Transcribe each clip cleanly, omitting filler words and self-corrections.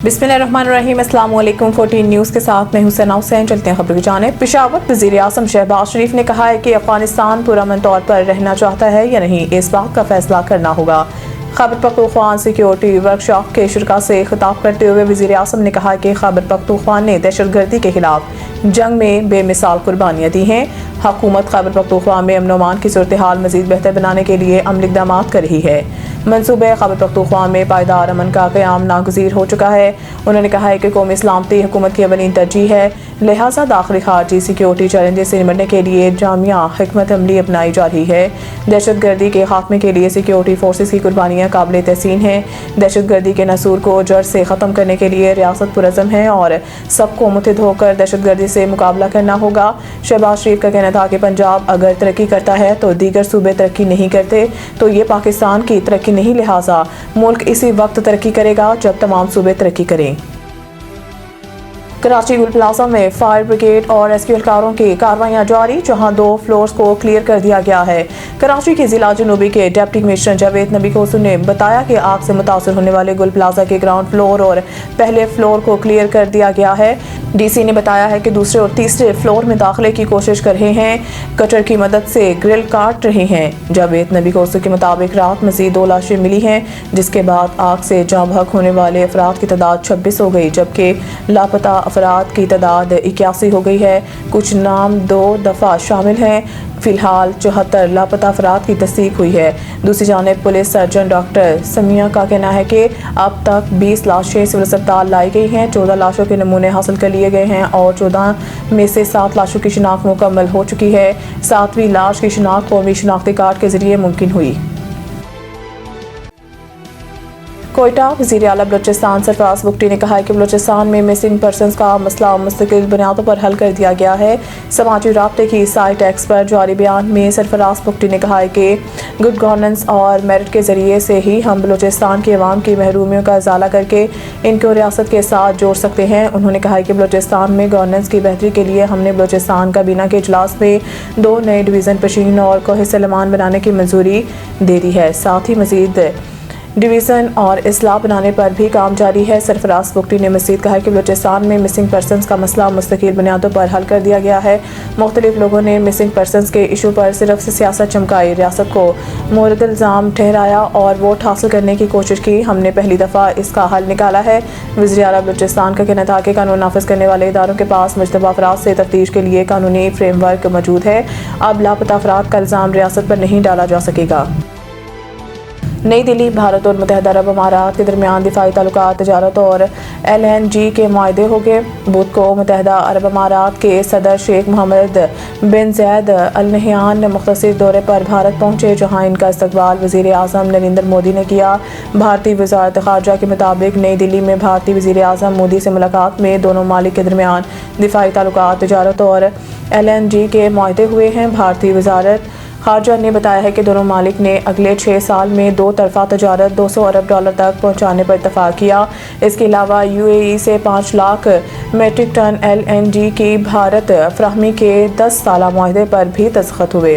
बिस्मिल्लाहिर्रहमानिर्रहीम। अस्सलाम वालेकुम। 14 न्यूज़ के साथ मैं हुसैन हुसैन। चलते हैं खबर की जानिब। पेशावर वज़ीर आज़म शहबाज शरीफ ने कहा है कि अफगानिस्तान पुरअमन तौर पर रहना चाहता है या नहीं, इस बात का फैसला करना होगा। खैबर पख्तूनख्वा सिक्योरिटी वर्कशॉप के शुरा से खिताब करते हुए वज़ीर आज़म ने कहा कि खैबर पख्तूनख्वा ने दहशतगर्दी के खिलाफ जंग में बेमिसाल कुर्बानियाँ दी हैं। हुकूमत खैबर पख्तूनख्वा में अमन अमान की सूरत हाल मज़ीद बेहतर बनाने के लिए अमली इक़दामात कर रही है। मनसूबे खैबर पख्तूनख्वा में पायदार अमन का क़याम नागज़ीर हो चुका है। उन्होंने कहा है कि कौमी सलामती हुकूमत की अवलीन तरजीह है, लिहाजा दाखिली खारजी सिक्योरिटी चैलेंजेस से निपटने के लिए जामिया हिकमत अमली अपनाई जा रही है। दहशतगर्दी के खात्मे के लिए सिक्योरिटी फोर्सेस की कुर्बानियाँ काबिल तहसीन हैं। दहशतगर्दी के नसूर को जड़ से ख़त्म करने के लिए रियासत पुरज़म है और सबको मुत्तहिद होकर दहशतगर्दी से मुकाबला करना होगा। शहबाज शरीफ का कहना था कि पंजाब अगर तरक्की करता है तो दीगर सूबे तरक्की नहीं करते, तो ये पाकिस्तान की तरक्की नहीं, लिहाजा मुल्क इसी वक्त तरक्की करेगा जब तमाम सूबे तरक्की करें। कराची गुल प्लाजा में फायर ब्रिगेड और रेस्क्यू एहलकारों की कार्रवाइयां जारी, जहां 2 फ्लोर्स को क्लियर कर दिया गया है। कराची के जिला जनूबी के डिप्टी कमिश्नर जावेद नबी कोसू ने बताया कि आग से मुतासर होने वाले गुल प्लाजा के ग्राउंड फ्लोर और पहले फ्लोर को क्लियर कर दिया गया है। डीसी ने बताया है कि दूसरे और तीसरे फ्लोर में दाखिले की कोशिश कर रहे हैं, कटर की मदद से ग्रिल काट रहे हैं। जावेद नबी कोसू के मुताबिक रात मजीद 2 लाशें मिली हैं, जिसके बाद आग से जाँ बहक होने वाले अफराद की तादाद 26 हो गई, जबकि लापता अफराद की तादाद 81 हो गई है। कुछ नाम 2 दफ़ा शामिल हैं। फिलहाल 74 लापता अफराद की तस्दीक हुई है। दूसरी जानिब पुलिस सर्जन डॉक्टर समिया का कहना है कि अब तक 20 लाशें सिविल अस्पताल लाई गई हैं। 14 लाशों के नमूने हासिल कर लिए गए हैं और 14 में से 7 लाशों की शिनाख्त मुकम्मल हो चुकी है। 7वीं लाश की शिनाख्त कौमी शिनाख्ती कार्ड के जरिए मुमकिन हुई। कोयटा वज़ीर आला बलूचिस्तान सरफराज बुगटी ने कहा है कि बलूचिस्तान में मिसिंग पर्सनस का मसला मुस्तकिल बुनियादों पर हल कर दिया गया है। समाजी राब्ते की साइट एक्स पर जारी बयान में सरफराज बुगटी ने कहा है कि गुड गवर्नेंस और मेरिट के ज़रिए से ही हम बलूचिस्तान की अवाम की महरूमियों का इजाला करके इनको रियासत के साथ जोड़ सकते हैं। उन्होंने कहा है कि बलूचिस्तान में गवर्नेंस की बेहतरी के लिए हमने बलूचिस्तान काबीना के इजलास में 2 नए डिवीज़न पशीन और कोह सलेमान बनाने की मंजूरी दे दी है। साथ ही मज़ीद डिवीज़न और इस्लाह बनाने पर भी काम जारी है। सरफराज बुगटी ने मज़ीद कहा कि बलूचिस्तान में मिसिंग पर्सनस का मसला मुस्तकिल बुनियादों पर हल कर दिया गया है। मुख्तलिफ लोगों ने मिसिंग पर्सनस के इशू पर सिर्फ से सियासत चमकाई, रियासत को मोरद इल्ज़ाम ठहराया और वोट हासिल करने की कोशिश की। हमने पहली दफ़ा इसका हल निकाला है। वज़ीर आला बलूचिस्तान का कहना था कि कानून नाफिज करने वाले इदारों के पास मुश्तबा अफराद से तफ्तीश के लिए कानूनी फ्रेमवर्क मौजूद है। अब लापता अफराद का इल्ज़ाम रियासत पर नहीं डाला जा सकेगा। नई दिल्ली भारत और मुत्तहदा अरब अमारात के दरमियान दिफाई ताल्लुकात, तजारत और LNG के मुआहदे हो गए। बुध को मुत्तहदा अरब अमारात के सदर शेख मोहम्मद बिन ज़ायद अल नहयान मुख्तसर दौरे पर भारत पहुँचे, जहाँ इनका इस्तकबाल वज़ीर आज़म नरेंद्र मोदी ने किया। भारतीय वज़ारत ख़ारजा के मुताबिक नई दिल्ली में भारतीय वज़ीर आज़म मोदी से मुलाकात में दोनों मालिक के दरमियान दिफाई ताल्लुकात, तजारत और LNG के मुआहदे हुए हैं। भारतीय वज़ारत खारजा ने बताया है कि दोनों मालिक ने अगले 6 साल में 2 तरफा तजारत $200 अरब तक पहुंचाने पर इत्तफाक किया। इसके अलावा UAE से 5 लाख मेट्रिक टन LNG की भारत फराहमी के 10 साला मुआहदे पर भी दस्तखत हुए।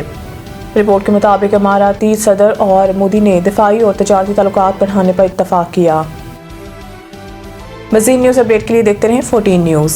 रिपोर्ट के मुताबिक अमाराती सदर और मोदी ने दिफाई और तजारती ताल्लुकात बढ़ाने पर इत्तफाक किया। मज़ीद न्यूज़ अपडेट के लिए देखते रहें 14 न्यूज़।